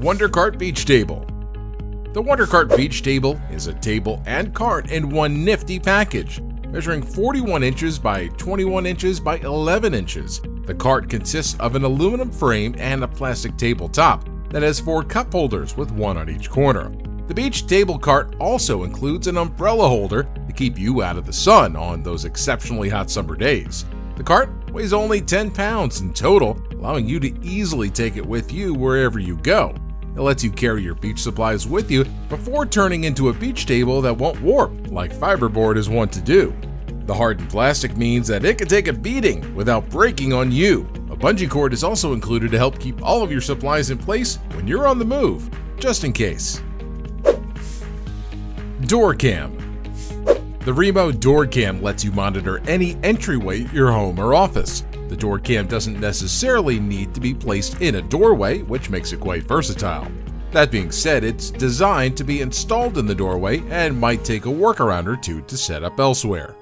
WonderCart Beach Table. The WonderCart Beach Table is a table and cart in one nifty package, measuring 41 inches by 21 inches by 11 inches. The cart consists of an aluminum frame and a plastic tabletop that has 4 cup holders with one on each corner. The beach table cart also includes an umbrella holder to keep you out of the sun on those exceptionally hot summer days. The cart weighs only 10 pounds in total, allowing you to easily take it with you wherever you go. It lets you carry your beach supplies with you before turning into a beach table that won't warp like fiberboard is wont to do. The hardened plastic means that it can take a beating without breaking on you. A bungee cord is also included to help keep all of your supplies in place when you're on the move, just in case. Door Cam. The Remo Door Cam lets you monitor any entryway at your home or office. The door cam doesn't necessarily need to be placed in a doorway, which makes it quite versatile. That being said, it's designed to be installed in the doorway and might take a workaround or two to set up elsewhere.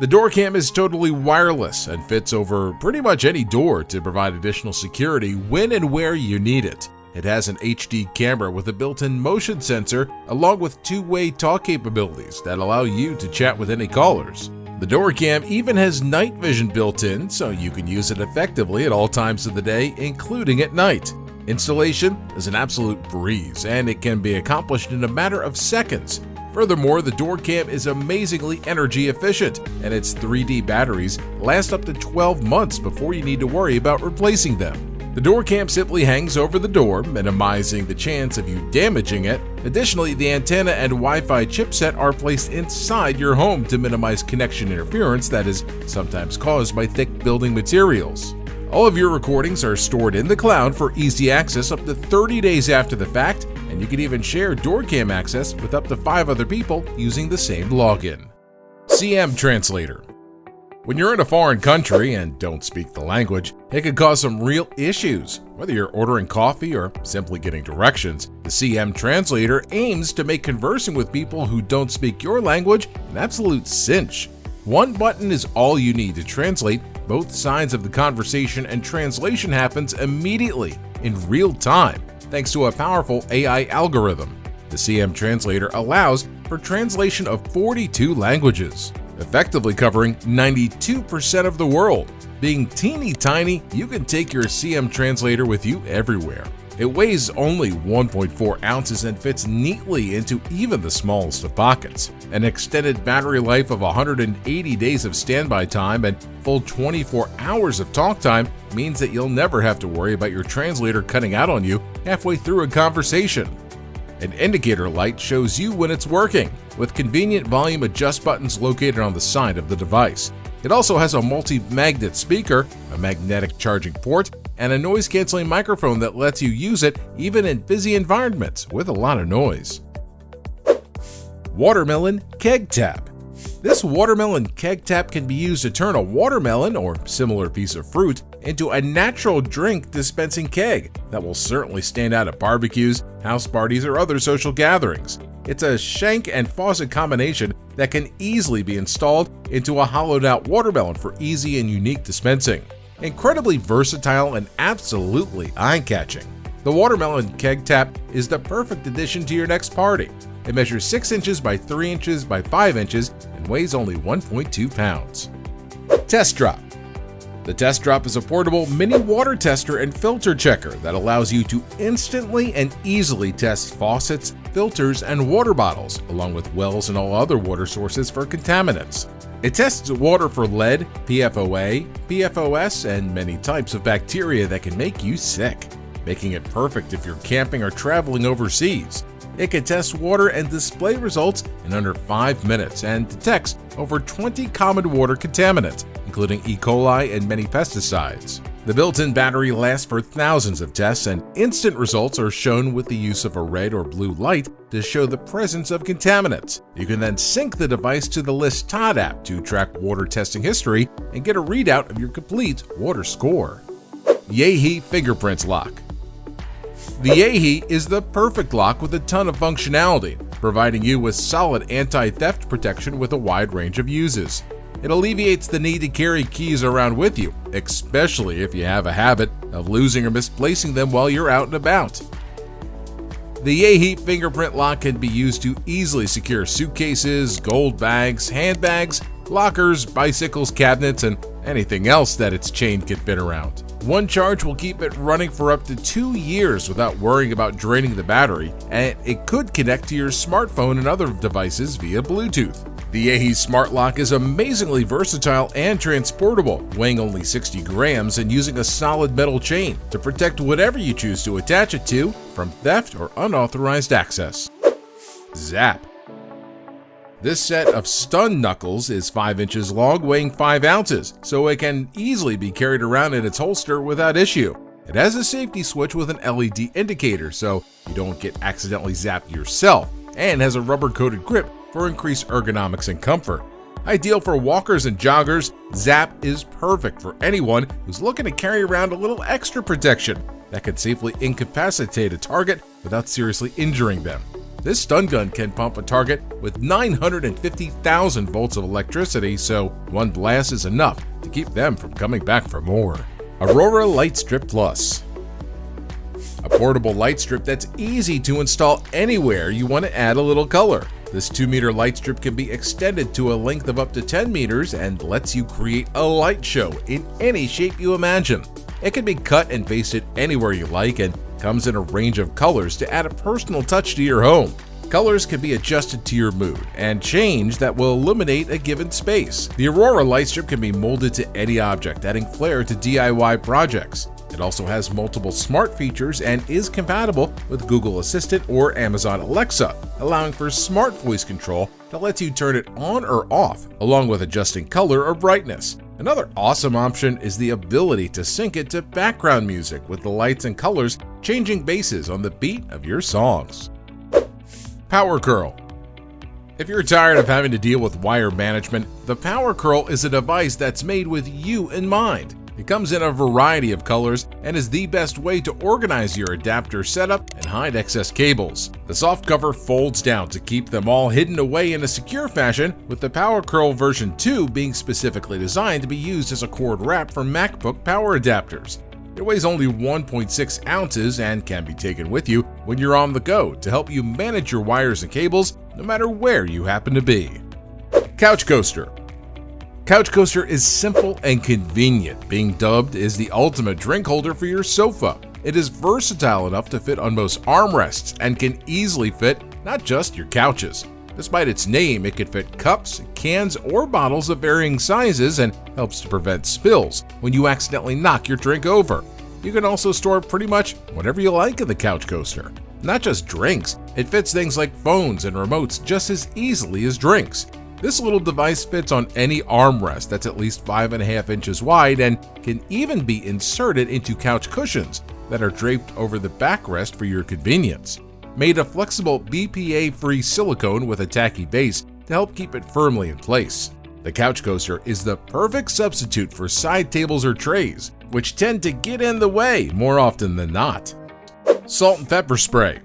The door cam is totally wireless and fits over pretty much any door to provide additional security when and where you need it. It has an HD camera with a built-in motion sensor along with two-way talk capabilities that allow you to chat with any callers. The door cam even has night vision built in, so you can use it effectively at all times of the day, including at night. Installation is an absolute breeze, and it can be accomplished in a matter of seconds. Furthermore, the door cam is amazingly energy efficient, and its 3D batteries last up to 12 months before you need to worry about replacing them. The door cam simply hangs over the door, minimizing the chance of you damaging it. Additionally, the antenna and Wi-Fi chipset are placed inside your home to minimize connection interference that is sometimes caused by thick building materials. All of your recordings are stored in the cloud for easy access up to 30 days after the fact, and you can even share door cam access with up to 5 other people using the same login. CM Translator. When you're in a foreign country and don't speak the language, it can cause some real issues. Whether you're ordering coffee or simply getting directions, the CM Translator aims to make conversing with people who don't speak your language an absolute cinch. One button is all you need to translate both sides of the conversation, and translation happens immediately, in real time, thanks to a powerful AI algorithm. The CM Translator allows for translation of 42 languages, effectively covering 92% of the world. Being teeny tiny, you can take your CM Translator with you everywhere. It weighs only 1.4 ounces and fits neatly into even the smallest of pockets. An extended battery life of 180 days of standby time and full 24 hours of talk time means that you'll never have to worry about your translator cutting out on you halfway through a conversation. An indicator light shows you when it's working, with convenient volume adjust buttons located on the side of the device. It also has a multi-magnet speaker, a magnetic charging port, and a noise-canceling microphone that lets you use it even in busy environments with a lot of noise. Watermelon Keg Tap. This watermelon keg tap can be used to turn a watermelon or similar piece of fruit into a natural drink dispensing keg that will certainly stand out at barbecues, house parties, or other social gatherings. It's a shank and faucet combination that can easily be installed into a hollowed-out watermelon for easy and unique dispensing. Incredibly versatile and absolutely eye-catching, the watermelon keg tap is the perfect addition to your next party. It measures 6 inches by 3 inches by 5 inches and weighs only 1.2 pounds. Test Drop. The Test Drop is a portable mini water tester and filter checker that allows you to instantly and easily test faucets, filters, and water bottles, along with wells and all other water sources for contaminants. It tests water for lead, PFOA, PFOS, and many types of bacteria that can make you sick, making it perfect if you're camping or traveling overseas. It can test water and display results in under 5 minutes and detects over 20 common water contaminants, including E. coli and many pesticides. The built-in battery lasts for thousands of tests, and instant results are shown with the use of a red or blue light to show the presence of contaminants. You can then sync the device to the Listad app to track water testing history and get a readout of your complete water score. Yaehi Fingerprints Lock. The Yaehi is the perfect lock with a ton of functionality, providing you with solid anti-theft protection with a wide range of uses. It alleviates the need to carry keys around with you, especially if you have a habit of losing or misplacing them while you're out and about. The Yeeheat fingerprint lock can be used to easily secure suitcases, gold bags, handbags, lockers, bicycles, cabinets, and anything else that its chain can fit around. One charge will keep it running for up to 2 years without worrying about draining the battery, and it could connect to your smartphone and other devices via Bluetooth. The Yeeheat Smart Lock is amazingly versatile and transportable, weighing only 60 grams and using a solid metal chain to protect whatever you choose to attach it to from theft or unauthorized access. Zap. This set of stun knuckles is 5 inches long, weighing 5 ounces, so it can easily be carried around in its holster without issue. It has a safety switch with an LED indicator so you don't get accidentally zapped yourself, and has a rubber-coated grip for increased ergonomics and comfort. Ideal for walkers and joggers, Zap is perfect for anyone who's looking to carry around a little extra protection that could safely incapacitate a target without seriously injuring them. This stun gun can pump a target with 950,000 volts of electricity, so one blast is enough to keep them from coming back for more. Aurora Light Strip Plus. A portable light strip that's easy to install anywhere you want to add a little color. This 2-meter light strip can be extended to a length of up to 10 meters and lets you create a light show in any shape you imagine. It can be cut and pasted anywhere you like and comes in a range of colors to add a personal touch to your home. Colors can be adjusted to your mood and change that will illuminate a given space. The Aurora light strip can be molded to any object, adding flair to DIY projects. It also has multiple smart features and is compatible with Google Assistant or Amazon Alexa, allowing for smart voice control that lets you turn it on or off, along with adjusting color or brightness. Another awesome option is the ability to sync it to background music with the lights and colors changing bases on the beat of your songs. Power Curl. If you're tired of having to deal with wire management, the Power Curl is a device that's made with you in mind. It comes in a variety of colors and is the best way to organize your adapter setup and hide excess cables. The soft cover folds down to keep them all hidden away in a secure fashion, with the Power Curl version 2 being specifically designed to be used as a cord wrap for MacBook power adapters. It weighs only 1.6 ounces and can be taken with you when you're on the go to help you manage your wires and cables no matter where you happen to be. Couch Coaster. Couch Coaster is simple and convenient, being dubbed as the ultimate drink holder for your sofa. It is versatile enough to fit on most armrests and can easily fit not just your couches. Despite its name, it can fit cups, cans, or bottles of varying sizes and helps to prevent spills when you accidentally knock your drink over. You can also store pretty much whatever you like in the Couch Coaster. Not just drinks, it fits things like phones and remotes just as easily as drinks. This little device fits on any armrest that's at least 5.5 inches wide and can even be inserted into couch cushions that are draped over the backrest for your convenience. Made of flexible BPA-free silicone with a tacky base to help keep it firmly in place. The Couch Coaster is the perfect substitute for side tables or trays, which tend to get in the way more often than not. Salt and pepper spray.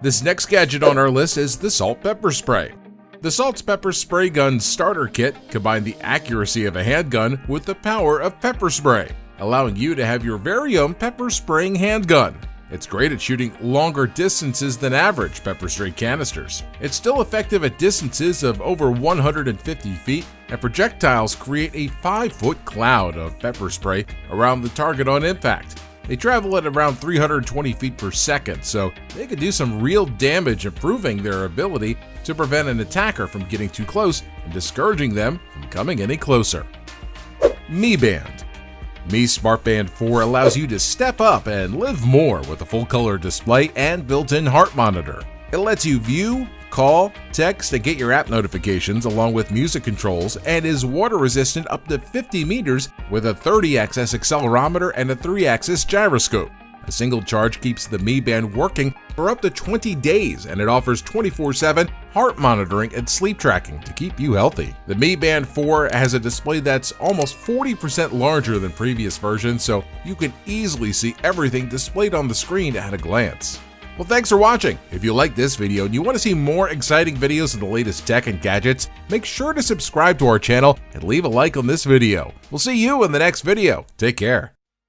This next gadget on our list is the Salt Pepper Spray. The Salt Pepper Spray Gun Starter Kit combines the accuracy of a handgun with the power of pepper spray, allowing you to have your very own pepper spraying handgun. It's great at shooting longer distances than average pepper spray canisters. It's still effective at distances of over 150 feet, and projectiles create a 5-foot cloud of pepper spray around the target on impact. They travel at around 320 feet per second, so they can do some real damage, improving their ability to prevent an attacker from getting too close and discouraging them from coming any closer. Mi Band. Mi SmartBand 4 allows you to step up and live more with a full-color display and built-in heart monitor. It lets you view, call, text, and get your app notifications along with music controls, and is water-resistant up to 50 meters with a 30-axis accelerometer and a 3-axis gyroscope. A single charge keeps the Mi Band working for up to 20 days, and it offers 24/7 heart monitoring and sleep tracking to keep you healthy. The Mi Band 4 has a display that's almost 40% larger than previous versions, so you can easily see everything displayed on the screen at a glance. Well, thanks for watching. If you like this video and you want to see more exciting videos of the latest tech and gadgets, make sure to subscribe to our channel and leave a like on this video. We'll see you in the next video. Take care.